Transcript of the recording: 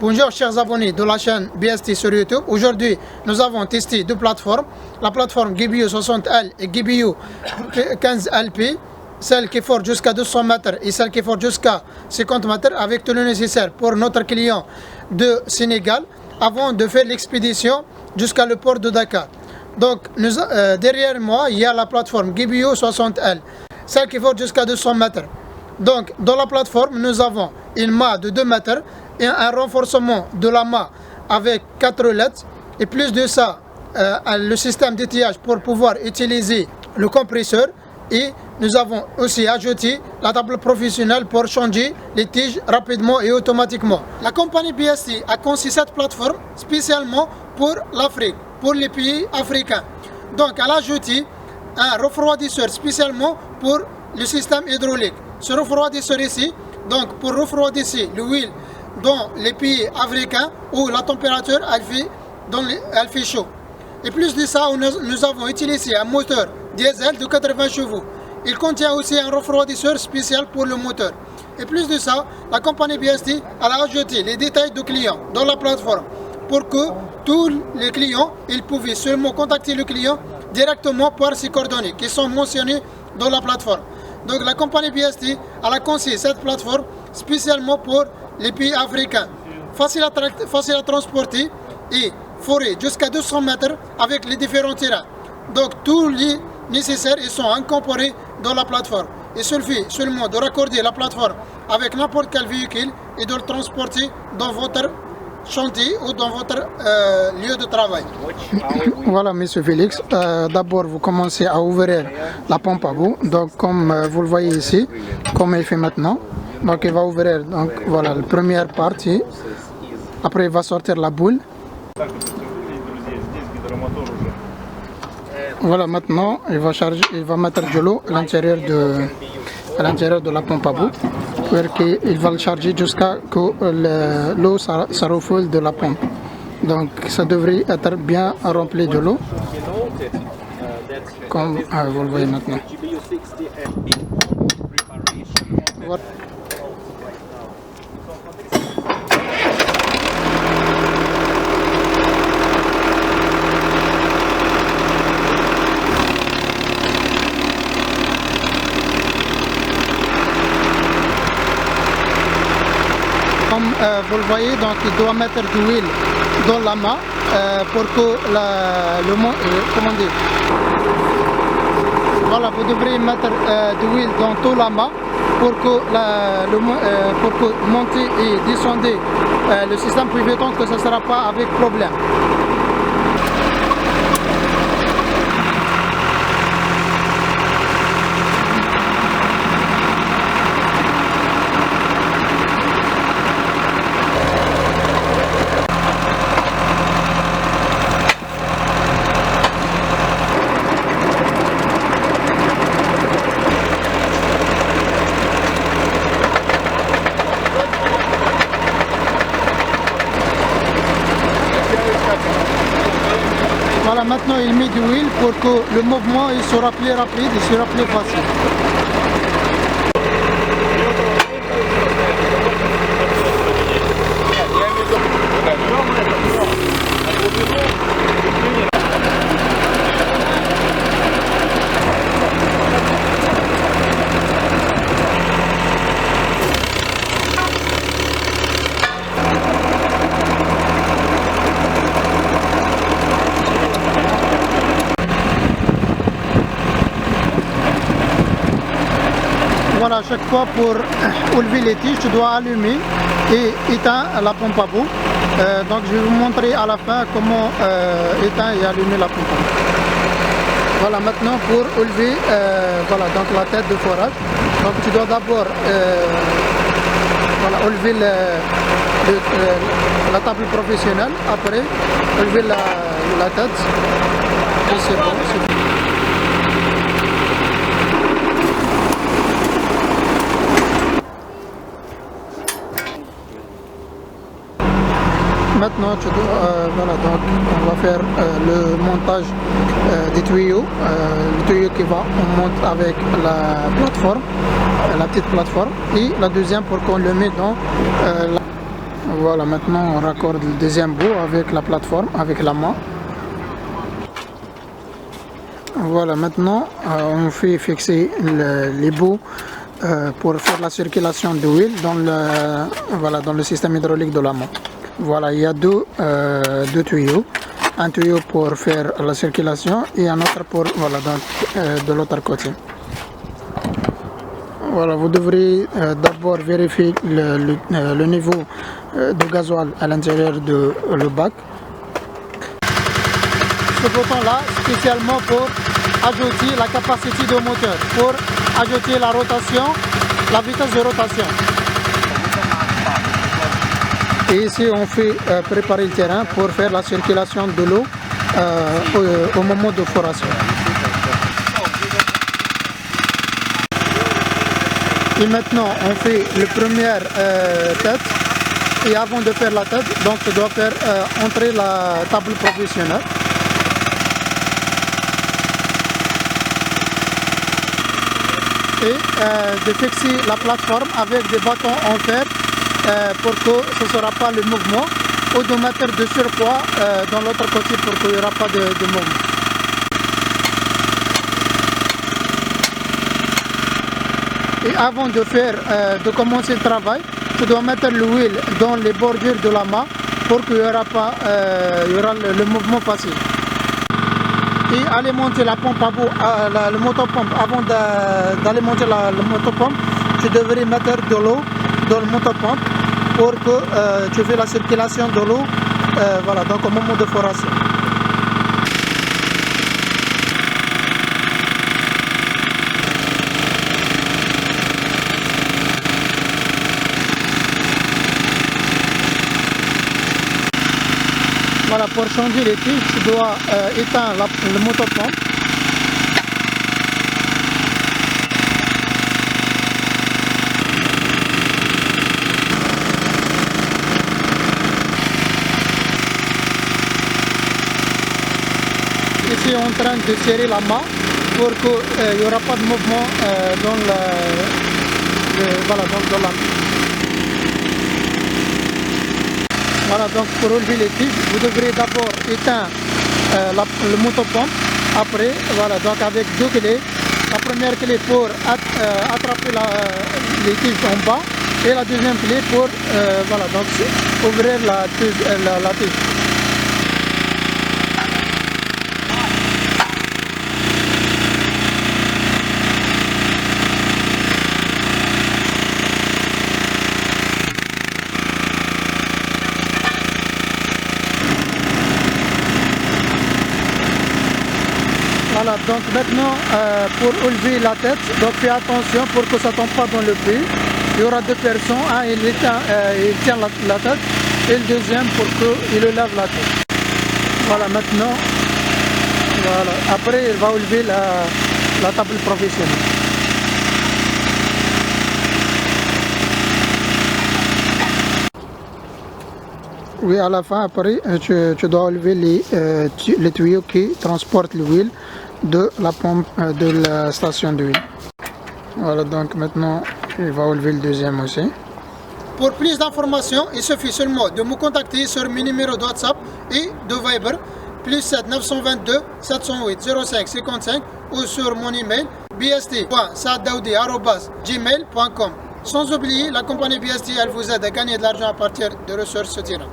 Bonjour chers abonnés de la chaîne BST sur YouTube. Aujourd'hui, nous avons testé deux plateformes. La plateforme GBU 60L et GBU 15LP. Celle qui porte jusqu'à 200 mètres et celle qui porte jusqu'à 50 mètres avec tout le nécessaire pour notre client de Sénégal avant de faire l'expédition jusqu'à le port de Dakar. Donc derrière moi, il y a la plateforme GBU 60L, celle qui porte jusqu'à 200 mètres. Donc dans la plateforme, nous avons une mât de 2 mètres et un renforcement de la mât avec 4 roulettes. Et plus de ça, le système d'étayage pour pouvoir utiliser le compresseur. Et nous avons aussi ajouté la table professionnelle pour changer les tiges rapidement et automatiquement. La compagnie BST a conçu cette plateforme spécialement pour l'Afrique, pour les pays africains. Donc elle a ajouté un refroidisseur spécialement pour le système hydraulique. Ce refroidisseur ici, donc pour refroidir l'huile dans les pays africains où la température elle fait chaud. Et plus de ça, nous avons utilisé un moteur diesel de 80 chevaux. Il contient aussi un refroidisseur spécial pour le moteur. Et plus de ça, la compagnie BST a ajouté les détails du client dans la plateforme pour que tous les clients ils pouvaient seulement contacter le client directement par ses coordonnées qui sont mentionnées dans la plateforme. Donc la compagnie BST a conçu cette plateforme spécialement pour les pays africains. Facile à transporter et forêt jusqu'à 200 mètres avec les différents terrains. Donc tous les nécessaires ils sont incorporés dans la plateforme. Il suffit seulement de raccorder la plateforme avec n'importe quel véhicule et de le transporter dans votre chantier ou dans votre lieu de travail. Voilà, monsieur Félix. D'abord, vous commencez à ouvrir la pompe à bout. Donc, comme vous le voyez ici, comme il fait maintenant. Donc, il va ouvrir. Donc, voilà, la première partie. Après, il va sortir la boule. Voilà, maintenant, il va mettre de l'eau à l'intérieur de la pompe à bout. Il va le charger jusqu'à ce que l'eau ça refoule de la pompe. Donc ça devrait être bien rempli de l'eau, comme vous le voyez maintenant. Voilà. Comme vous le voyez, donc il doit mettre de l'huile dans la main pour que comment dire, voilà, vous devrez mettre de l'huile dans toute la main pour que monter et descendre le système pivotant, que ce ne sera pas avec problème. Voilà, maintenant il met de l'huile pour que le mouvement il sera plus rapide et sera plus facile. Voilà, à chaque fois pour enlever les tiges, tu dois allumer et éteindre la pompe à bout. Donc je vais vous montrer à la fin comment éteindre et allumer la pompe à bout. Voilà, maintenant pour enlever voilà, donc la tête de forage. Donc tu dois d'abord voilà, enlever la table professionnelle, après enlever la tête. Et c'est bon, c'est bon. Maintenant, voilà, donc on va faire le montage des tuyaux, le tuyau qui va, on monte avec la plateforme, la petite plateforme, et la deuxième pour qu'on le mette dans Voilà, maintenant on raccorde le deuxième bout avec la plateforme, avec la main. Voilà, maintenant on fait fixer les bouts pour faire la circulation de l'huile dans le système hydraulique de la main. Voilà, il y a deux tuyaux. Un tuyau pour faire la circulation et un autre pour, voilà, de l'autre côté. Voilà, vous devrez d'abord vérifier le niveau de gasoil à l'intérieur de le bac. Ce bouton-là, spécialement pour ajouter la capacité du moteur, pour ajouter la rotation, la vitesse de rotation. Et ici, on fait préparer le terrain pour faire la circulation de l'eau au moment de foration. Et maintenant, on fait la première tête. Et avant de faire la tête, donc on doit faire entrer la table professionnelle. Et de fixer la plateforme avec des bâtons en fer pour que ce ne sera pas le mouvement, ou de mettre de surpoids dans l'autre côté pour qu'il n'y aura pas de mouvement. Et avant de commencer le travail, tu dois mettre l'huile dans les bordures de la main pour qu'il y aura le mouvement facile. Et alimenter la pompe à bout, le motopompe, avant d'alimenter la motopompe, tu devrais mettre de l'eau dans le motopompe pour que tu fais la circulation de l'eau voilà, donc au moment de foration. Voilà, pour changer les tiges, tu dois éteindre le motopompe. Ici, on est en train de serrer la main pour qu'il n'y aura pas de mouvement dans la main. Voilà, donc pour relever les tiges, vous devrez d'abord éteindre le motopompe. Après, voilà, donc avec deux clés. La première clé pour attraper les tiges en bas et la deuxième clé pour voilà, donc ouvrir la tige. Voilà, donc maintenant pour enlever la tête, donc fais attention pour que ça ne tombe pas dans le puits. Il y aura deux personnes, un il tient la tête et le deuxième pour qu'il lève la tête. Voilà, maintenant, voilà. Après il va enlever la table professionnelle. Oui, à la fin, après, tu dois enlever les tuyaux qui transportent l'huile de la pompe de la station d'huile. Voilà, donc maintenant, il va enlever le deuxième aussi. Pour plus d'informations, il suffit seulement de me contacter sur mes numéros de WhatsApp et de Viber, plus 7 922 708 05 55 ou sur mon email bst.saadaoudi@gmail.com. Sans oublier, la compagnie BST, elle vous aide à gagner de l'argent à partir de ressources sur terrain.